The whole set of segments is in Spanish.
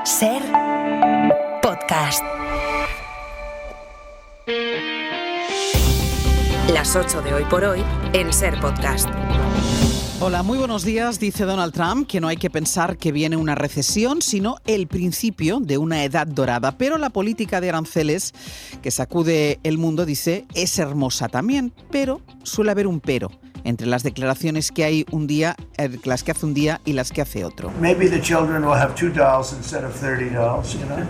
Ser podcast. Las 8 de hoy por hoy en Ser Podcast. Hola, muy buenos días. Dice Donald Trump que no hay que pensar que viene una recesión, sino el principio de una edad dorada. Pero la política de aranceles que sacude el mundo, dice, es hermosa también, pero suele haber un pero entre las declaraciones que hay un día, las que hace un día y las que hace otro. Maybe the children will have $2 instead of $30, you know?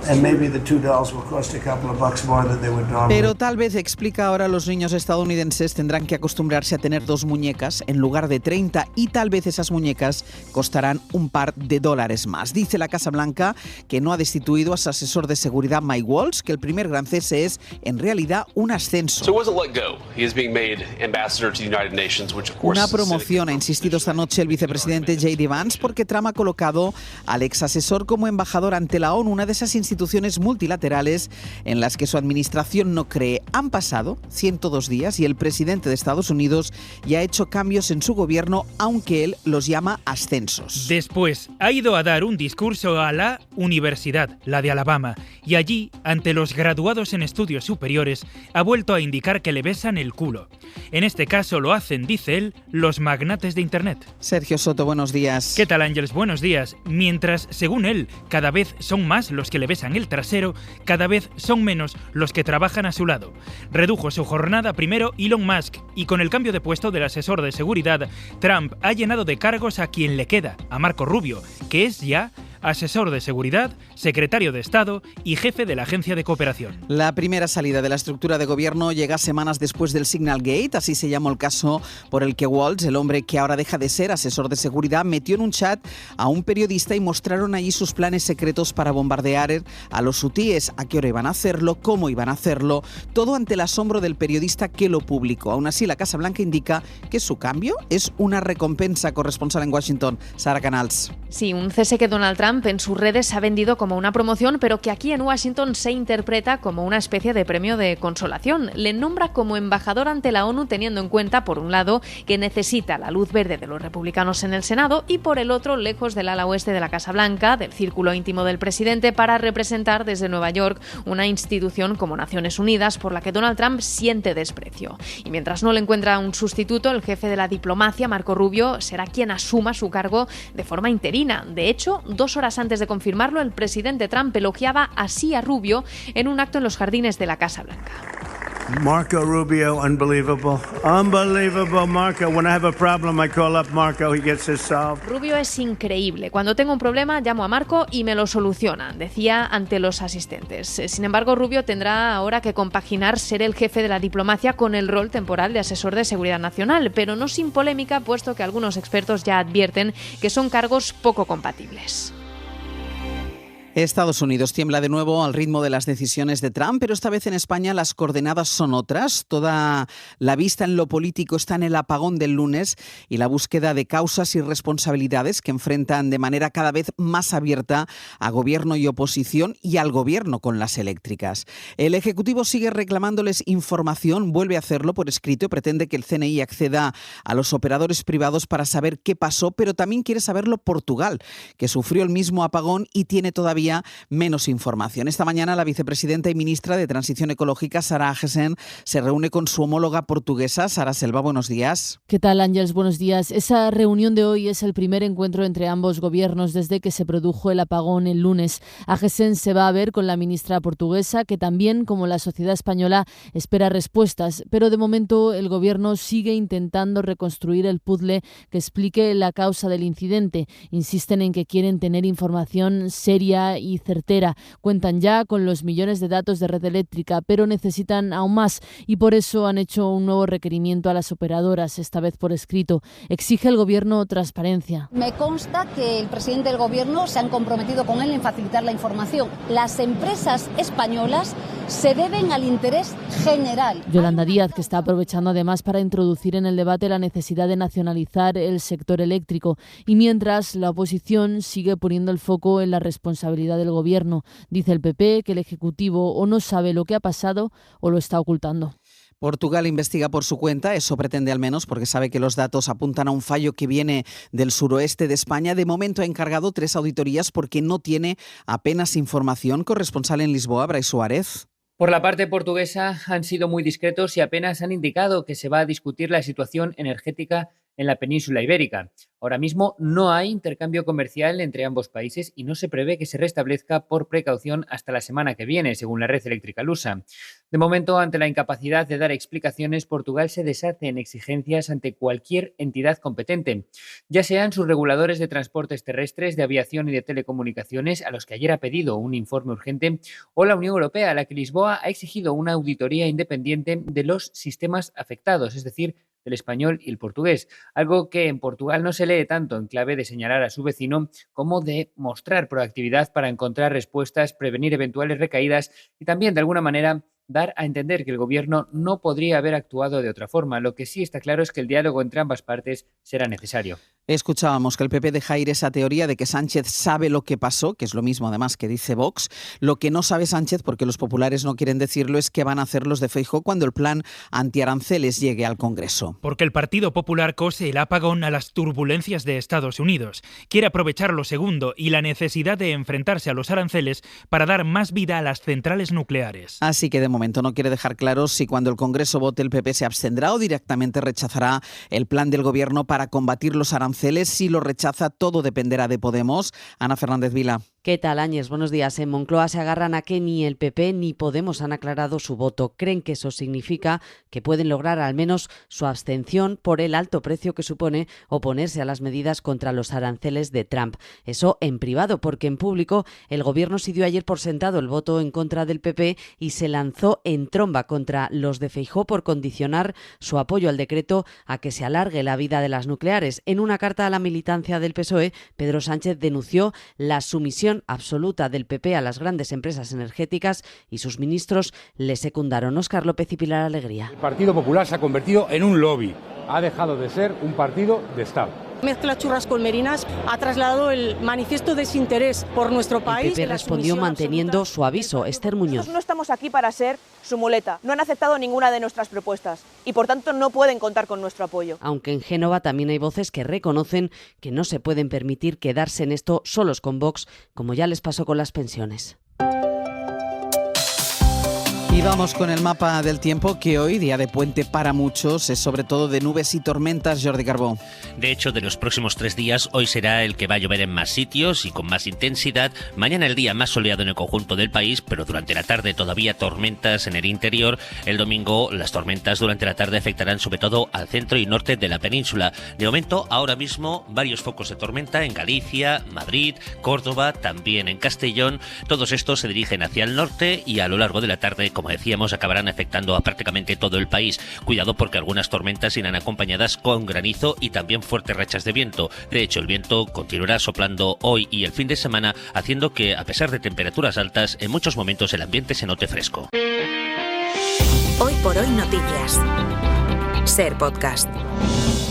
And maybe the $2 will cost a couple of bucks more than they would normally. Pero tal vez, explica ahora, los niños estadounidenses tendrán que acostumbrarse a tener 2 muñecas en lugar de 30 y tal vez esas muñecas costarán un par de dólares más. Dice la Casa Blanca que no ha destituido a su asesor de seguridad Mike Waltz, que el primer gran cese es en realidad un ascenso. Una promoción, ha insistido esta noche el vicepresidente J.D. Vance, porque Trump ha colocado al ex asesor como embajador ante la ONU, una de esas instituciones multilaterales en las que su administración no cree. Han pasado 102 días y el presidente de Estados Unidos ya ha hecho cambios en su gobierno, aunque él los llama ascensos. Después ha ido a dar un discurso a la universidad, la de Alabama, y allí, ante los graduados en estudios superiores, ha vuelto a indicar que le besan el culo. En este caso lo hacen, dice él, los magnates de Internet. Sergio Soto, buenos días. ¿Qué tal, Ángeles? Buenos días. Mientras, según él, cada vez son más los que le besan el trasero, cada vez son menos los que trabajan a su lado. Redujo su jornada primero Elon Musk y con el cambio de puesto del asesor de seguridad, Trump ha llenado de cargos a quien le queda, a Marco Rubio, que es ya asesor de seguridad, secretario de Estado y jefe de la Agencia de Cooperación. La primera salida de la estructura de gobierno llega semanas después del Signal Gate, así se llamó el caso por el que Waltz, el hombre que ahora deja de ser asesor de seguridad, metió en un chat a un periodista y mostraron allí sus planes secretos para bombardear a los hutíes, a qué hora iban a hacerlo, cómo iban a hacerlo, todo ante el asombro del periodista que lo publicó. Aún así, la Casa Blanca indica que su cambio es una recompensa. Corresponsal en Washington, Sara Canals. Sí, un cese que Donald Trump en sus redes ha vendido como una promoción, pero que aquí en Washington se interpreta como una especie de premio de consolación. Le nombra como embajador ante la ONU, teniendo en cuenta, por un lado, que necesita la luz verde de los republicanos en el Senado y, por el otro, lejos del ala oeste de la Casa Blanca, del círculo íntimo del presidente, para representar desde Nueva York una institución como Naciones Unidas por la que Donald Trump siente desprecio. Y mientras no le encuentra un sustituto, el jefe de la diplomacia, Marco Rubio, será quien asuma su cargo de forma interina. De hecho, 2 horas antes de confirmarlo, el presidente Trump elogiaba así a Rubio en un acto en los jardines de la Casa Blanca. Marco Rubio, unbelievable. Unbelievable, Marco. When I have a problem, I call up Marco, he gets it solved. Rubio es increíble. Cuando tengo un problema, llamo a Marco y me lo soluciona, decía ante los asistentes. Sin embargo, Rubio tendrá ahora que compaginar ser el jefe de la diplomacia con el rol temporal de asesor de seguridad nacional, pero no sin polémica, puesto que algunos expertos ya advierten que son cargos poco compatibles. Estados Unidos tiembla de nuevo al ritmo de las decisiones de Trump, pero esta vez en España las coordenadas son otras. Toda la vista en lo político está en el apagón del lunes y la búsqueda de causas y responsabilidades que enfrentan de manera cada vez más abierta a gobierno y oposición y al gobierno con las eléctricas. El Ejecutivo sigue reclamándoles información, vuelve a hacerlo por escrito, pretende que el CNI acceda a los operadores privados para saber qué pasó, pero también quiere saberlo Portugal, que sufrió el mismo apagón y tiene todavía menos información. Esta mañana la vicepresidenta y ministra de Transición Ecológica, Sara Agesen, se reúne con su homóloga portuguesa. Sara Selva, buenos días. ¿Qué tal, Ángeles? Buenos días. Esa reunión de hoy es el primer encuentro entre ambos gobiernos desde que se produjo el apagón el lunes. Agesen se va a ver con la ministra portuguesa, que también, como la sociedad española, espera respuestas. Pero de momento el gobierno sigue intentando reconstruir el puzzle que explique la causa del incidente. Insisten en que quieren tener información seria y certera. Cuentan ya con los millones de datos de red eléctrica, pero necesitan aún más y por eso han hecho un nuevo requerimiento a las operadoras, esta vez por escrito. Exige el gobierno transparencia. Me consta que el presidente del gobierno se han comprometido con él en facilitar la información. Las empresas españolas se deben al interés general. Yolanda Díaz, que está aprovechando además para introducir en el debate la necesidad de nacionalizar el sector eléctrico. Y mientras, la oposición sigue poniendo el foco en la responsabilidad del gobierno. Dice el PP que el Ejecutivo o no sabe lo que ha pasado o lo está ocultando. Portugal investiga por su cuenta, eso pretende al menos, porque sabe que los datos apuntan a un fallo que viene del suroeste de España. De momento ha encargado 3 auditorías porque no tiene apenas información. Corresponsal en Lisboa, Brais Suárez. Por la parte portuguesa han sido muy discretos y apenas han indicado que se va a discutir la situación energética en la península ibérica. Ahora mismo no hay intercambio comercial entre ambos países y no se prevé que se restablezca por precaución hasta la semana que viene, según la red eléctrica lusa. De momento, ante la incapacidad de dar explicaciones, Portugal se deshace en exigencias ante cualquier entidad competente, ya sean sus reguladores de transportes terrestres, de aviación y de telecomunicaciones, a los que ayer ha pedido un informe urgente, o la Unión Europea, a la que Lisboa ha exigido una auditoría independiente de los sistemas afectados, es decir, del español y el portugués, algo que en Portugal no se lee tanto en clave de señalar a su vecino como de mostrar proactividad para encontrar respuestas, prevenir eventuales recaídas y también, de alguna manera, dar a entender que el gobierno no podría haber actuado de otra forma. Lo que sí está claro es que el diálogo entre ambas partes será necesario. Escuchábamos que el PP deja ir esa teoría de que Sánchez sabe lo que pasó, que es lo mismo además que dice Vox. Lo que no sabe Sánchez, porque los populares no quieren decirlo, es qué van a hacer los de Feijóo cuando el plan antiaranceles llegue al Congreso. Porque el Partido Popular cose el apagón a las turbulencias de Estados Unidos. Quiere aprovechar lo segundo y la necesidad de enfrentarse a los aranceles para dar más vida a las centrales nucleares. Así que de momento no quiere dejar claro si cuando el Congreso vote el PP se abstendrá o directamente rechazará el plan del Gobierno para combatir los aranceles. Si lo rechaza, todo dependerá de Podemos. Ana Fernández Vila. ¿Qué tal, Áñez? Buenos días. En Moncloa se agarran a que ni el PP ni Podemos han aclarado su voto. Creen que eso significa que pueden lograr al menos su abstención por el alto precio que supone oponerse a las medidas contra los aranceles de Trump. Eso en privado, porque en público el Gobierno sí dio ayer por sentado el voto en contra del PP y se lanzó en tromba contra los de Feijóo por condicionar su apoyo al decreto a que se alargue la vida de las nucleares. En una carta a la militancia del PSOE, Pedro Sánchez denunció la sumisión absoluta del PP a las grandes empresas energéticas y sus ministros le secundaron. Óscar López y Pilar Alegría. El Partido Popular se ha convertido en un lobby. Ha dejado de ser un partido de Estado. Mezcla churras con merinas, ha trasladado el manifiesto desinterés por nuestro país. El PP respondió manteniendo su aviso. Esther Muñoz. Nosotros no estamos aquí para ser su muleta. No han aceptado ninguna de nuestras propuestas y por tanto no pueden contar con nuestro apoyo. Aunque en Génova también hay voces que reconocen que no se pueden permitir quedarse en esto solos con Vox, como ya les pasó con las pensiones. Y vamos con el mapa del tiempo, que hoy, día de puente para muchos, es sobre todo de nubes y tormentas. Jordi Carbó. De hecho, de los próximos 3 días, hoy será el que va a llover en más sitios y con más intensidad. Mañana el día más soleado en el conjunto del país, pero durante la tarde todavía tormentas en el interior. El domingo las tormentas durante la tarde afectarán sobre todo al centro y norte de la península. De momento, ahora mismo, varios focos de tormenta en Galicia, Madrid, Córdoba, también en Castellón. Todos estos se dirigen hacia el norte y a lo largo de la tarde, como decíamos, acabarán afectando a prácticamente todo el país. Cuidado, porque algunas tormentas irán acompañadas con granizo y también fuertes rachas de viento. De hecho, el viento continuará soplando hoy y el fin de semana, haciendo que, a pesar de temperaturas altas, en muchos momentos el ambiente se note fresco. Hoy por hoy noticias. Ser Podcast.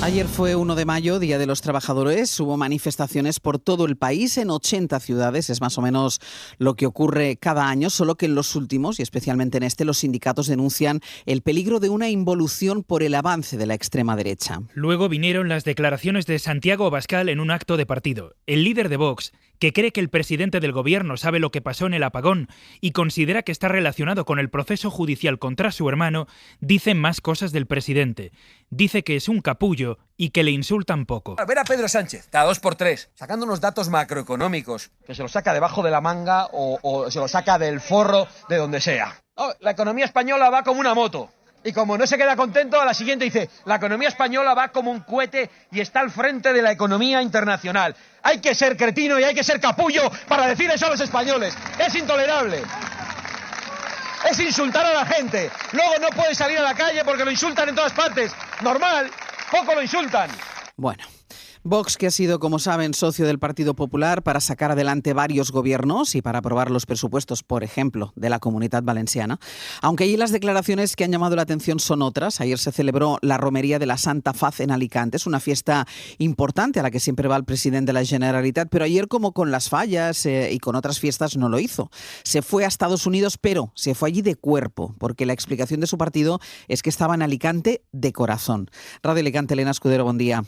Ayer fue 1 de mayo, Día de los Trabajadores. Hubo manifestaciones por todo el país, en 80 ciudades. Es más o menos lo que ocurre cada año, solo que en los últimos, y especialmente en este, los sindicatos denuncian el peligro de una involución por el avance de la extrema derecha. Luego vinieron las declaraciones de Santiago Abascal en un acto de partido. El líder de Vox, que cree que el presidente del gobierno sabe lo que pasó en el apagón y considera que está relacionado con el proceso judicial contra su hermano, dice más cosas del presidente. Dice que es un capullo y que le insultan poco. A ver a Pedro Sánchez, cada 2x3, sacando unos datos macroeconómicos, que se los saca debajo de la manga o se los saca del forro de donde sea. Oh, la economía española va como una moto. Y como no se queda contento, a la siguiente dice: la economía española va como un cohete y está al frente de la economía internacional. Hay que ser cretino y hay que ser capullo para decir eso a los españoles. Es intolerable. Es insultar a la gente. Luego no puede salir a la calle porque lo insultan en todas partes. Normal, poco lo insultan. Bueno. Vox, que ha sido, como saben, socio del Partido Popular para sacar adelante varios gobiernos y para aprobar los presupuestos, por ejemplo, de la Comunitat Valenciana. Aunque allí las declaraciones que han llamado la atención son otras. Ayer se celebró la romería de la Santa Faz en Alicante. Es una fiesta importante a la que siempre va el presidente de la Generalitat, pero ayer, como con las fallas y con otras fiestas, no lo hizo. Se fue a Estados Unidos, pero se fue allí de cuerpo, porque la explicación de su partido es que estaba en Alicante de corazón. Radio Alicante, Elena Escudero, buen día.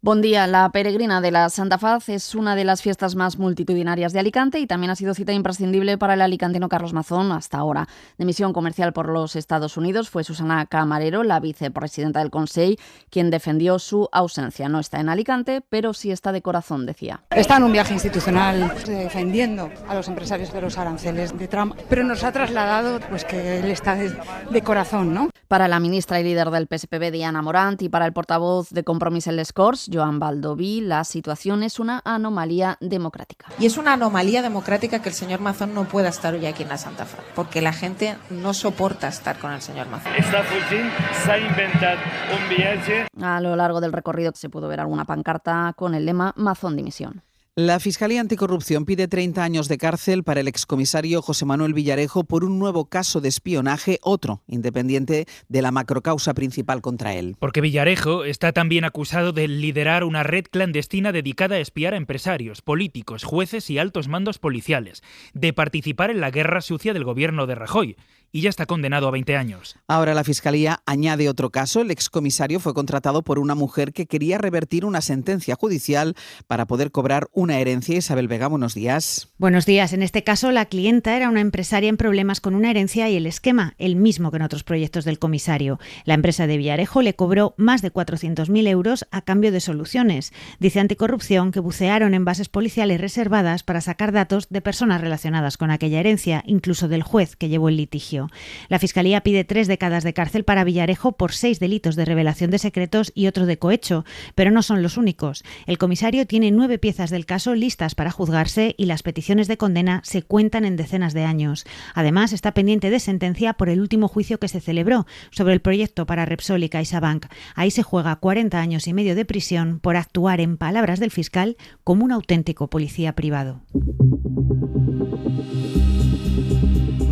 Buen día. La peregrina de la Santa Faz es una de las fiestas más multitudinarias de Alicante y también ha sido cita imprescindible para el alicantino Carlos Mazón hasta ahora. De misión comercial por los Estados Unidos fue Susana Camarero, la vicepresidenta del Consell, quien defendió su ausencia. No está en Alicante, pero sí está de corazón, decía. Está en un viaje institucional defendiendo a los empresarios de los aranceles de Trump, pero nos ha trasladado pues que él está de corazón, ¿no? Para la ministra y líder del PSPB, Diana Morant, y para el portavoz de Compromís en les Corts, Joan Baldoví, la situación es una anomalía democrática. Y es una anomalía democrática que el señor Mazón no pueda estar hoy aquí en la Santa Faz, porque la gente no soporta estar con el señor Mazón. Està fugint, s'ha inventat un viatge. A lo largo del recorrido se pudo ver alguna pancarta con el lema Mazón dimisión. La Fiscalía Anticorrupción pide 30 años de cárcel para el excomisario José Manuel Villarejo por un nuevo caso de espionaje, otro independiente de la macrocausa principal contra él. Porque Villarejo está también acusado de liderar una red clandestina dedicada a espiar a empresarios, políticos, jueces y altos mandos policiales, de participar en la guerra sucia del gobierno de Rajoy. Y ya está condenado a 20 años. Ahora la Fiscalía añade otro caso. El excomisario fue contratado por una mujer que quería revertir una sentencia judicial para poder cobrar una herencia. Isabel Vega, buenos días. Buenos días. En este caso, la clienta era una empresaria en problemas con una herencia y el esquema, el mismo que en otros proyectos del comisario. La empresa de Villarejo le cobró más de 400.000 euros a cambio de soluciones. Dice Anticorrupción que bucearon en bases policiales reservadas para sacar datos de personas relacionadas con aquella herencia, incluso del juez que llevó el litigio. La Fiscalía pide 3 décadas de cárcel para Villarejo por 6 delitos de revelación de secretos y otro de cohecho, pero no son los únicos. El comisario tiene 9 piezas del caso listas para juzgarse y las peticiones de condena se cuentan en decenas de años. Además, está pendiente de sentencia por el último juicio que se celebró sobre el proyecto para Repsol y CaixaBank. Ahí se juega 40 años y medio de prisión por actuar, en palabras del fiscal, como un auténtico policía privado.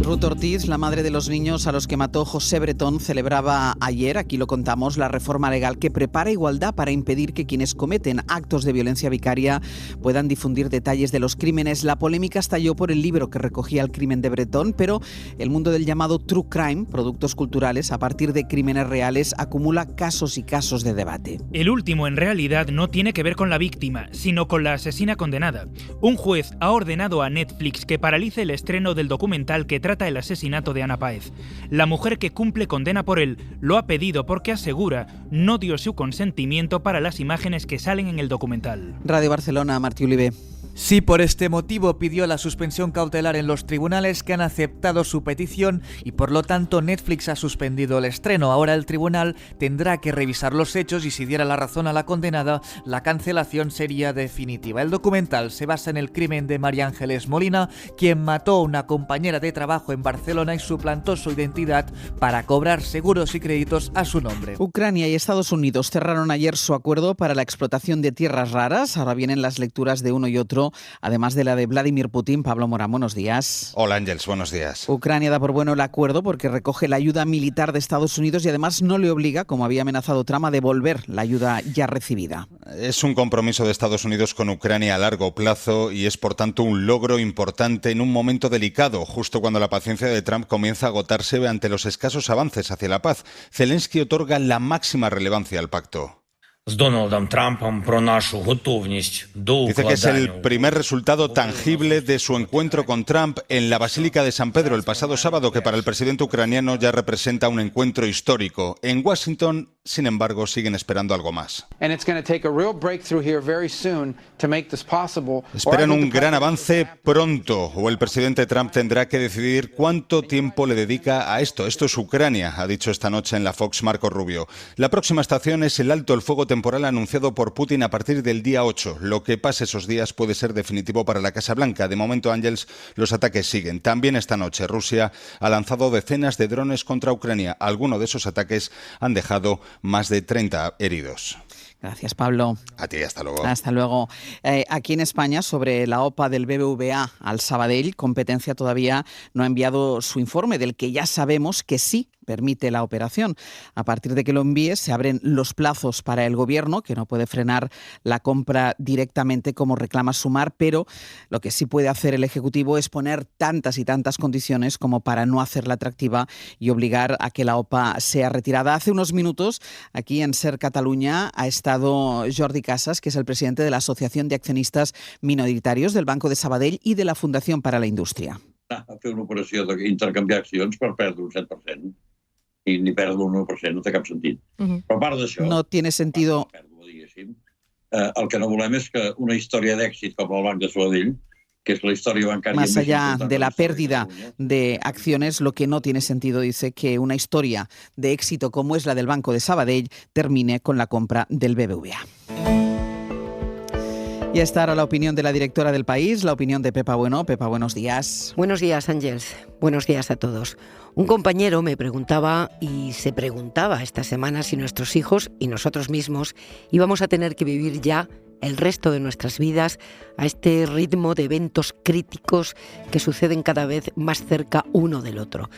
Ruth Ortiz, la madre de los niños a los que mató José Bretón, celebraba ayer, aquí lo contamos, la reforma legal que prepara igualdad para impedir que quienes cometen actos de violencia vicaria puedan difundir detalles de los crímenes. La polémica estalló por el libro que recogía el crimen de Bretón, pero el mundo del llamado True Crime, productos culturales a partir de crímenes reales, acumula casos y casos de debate. El último, en realidad, no tiene que ver con la víctima, sino con la asesina condenada. Un juez ha ordenado a Netflix que paralice el estreno del documental que trata el asesinato de Ana Páez. La mujer que cumple condena por él lo ha pedido porque asegura no dio su consentimiento para las imágenes que salen en el documental. Radio Barcelona, Martí Olivé. Sí, por este motivo pidió la suspensión cautelar en los tribunales que han aceptado su petición y por lo tanto Netflix ha suspendido el estreno. Ahora el tribunal tendrá que revisar los hechos y si diera la razón a la condenada, la cancelación sería definitiva. El documental se basa en el crimen de María Ángeles Molina, quien mató a una compañera de trabajo en Barcelona y suplantó su identidad para cobrar seguros y créditos a su nombre. Ucrania y Estados Unidos cerraron ayer su acuerdo para la explotación de tierras raras. Ahora vienen las lecturas de uno y otro, además de la de Vladimir Putin. Pablo Morán, buenos días. Hola Ángels, buenos días. Ucrania da por bueno el acuerdo porque recoge la ayuda militar de Estados Unidos y además no le obliga, como había amenazado Trump, a devolver la ayuda ya recibida. Es un compromiso de Estados Unidos con Ucrania a largo plazo y es por tanto un logro importante en un momento delicado, justo cuando la paciencia de Trump comienza a agotarse ante los escasos avances hacia la paz. Zelensky otorga la máxima relevancia al pacto. Dice que es el primer resultado tangible de su encuentro con Trump en la Basílica de San Pedro el pasado sábado, que para el presidente ucraniano ya representa un encuentro histórico. En Washington, sin embargo, siguen esperando algo más. Esperan un gran avance pronto, o el presidente Trump tendrá que decidir cuánto tiempo le dedica a esto. Esto es Ucrania, ha dicho esta noche en la Fox Marco Rubio. La próxima estación es el alto el fuego temporal anunciado por Putin a partir del día 8. Lo que pase esos días puede ser definitivo para la Casa Blanca. De momento, Ángels, los ataques siguen. También esta noche Rusia ha lanzado decenas de drones contra Ucrania. Algunos de esos ataques han dejado más de 30 heridos. Gracias, Pablo. A ti, hasta luego. Hasta luego. Aquí en España, sobre la OPA del BBVA al Sabadell, Competencia todavía no ha enviado su informe, del que ya sabemos que sí permite la operación. A partir de que lo envíe, se abren los plazos para el Gobierno, que no puede frenar la compra directamente como reclama Sumar, pero lo que sí puede hacer el Ejecutivo es poner tantas y tantas condiciones como para no hacerla atractiva y obligar a que la OPA sea retirada. Hace unos minutos, aquí en SER Catalunya, ha estado Jordi Casas, que es el presidente de la Asociación de Accionistas Minoritarios del Banco de Sabadell y de la Fundación para la Indústria. A fer una operació d'intercanviar accions per perdre un 7%. I ni perdre un 1% no té cap sentit. Però a part d'això... No tiene sentido. El que no volem és que una història d'èxit com el Banc de Sabadell, que es la historia bancaria más allá de la pérdida de acciones, lo que no tiene sentido, dice, que una historia de éxito como es la del Banco de Sabadell termine con la compra del BBVA. Y esta era la opinión de la directora del País, la opinión de Pepa Bueno. Pepa, buenos días. Buenos días, Ángels. Buenos días a todos. Un compañero me preguntaba y se preguntaba esta semana si nuestros hijos y nosotros mismos íbamos a tener que vivir ya el resto de nuestras vidas a este ritmo de eventos críticos que suceden cada vez más cerca uno del otro.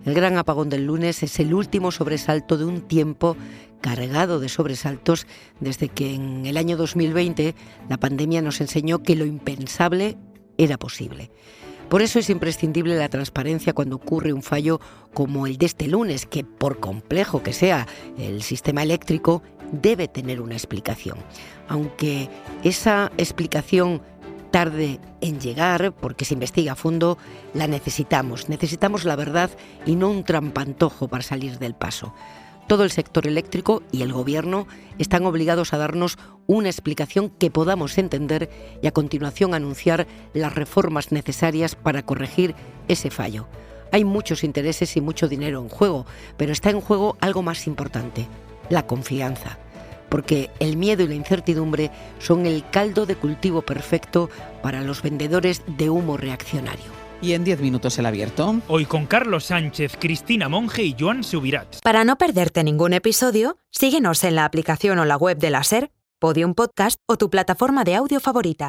El gran apagón del lunes es el último sobresalto de un tiempo cargado de sobresaltos desde que en el año 2020 la pandemia nos enseñó que lo impensable era posible. Por eso es imprescindible la transparencia cuando ocurre un fallo como el de este lunes, que por complejo que sea el sistema eléctrico, debe tener una explicación. Aunque esa explicación tarde en llegar, porque se investiga a fondo, la necesitamos. Necesitamos la verdad y no un trampantojo para salir del paso. Todo el sector eléctrico y el Gobierno están obligados a darnos una explicación que podamos entender y a continuación anunciar las reformas necesarias para corregir ese fallo. Hay muchos intereses y mucho dinero en juego, pero está en juego algo más importante, la confianza. Porque el miedo y la incertidumbre son el caldo de cultivo perfecto para los vendedores de humo reaccionario. Y en 10 minutos el abierto. Hoy con Carlos Sánchez, Cristina Monge y Joan Subirats. Para no perderte ningún episodio, síguenos en la aplicación o la web de la SER, Podium Podcast o tu plataforma de audio favorita.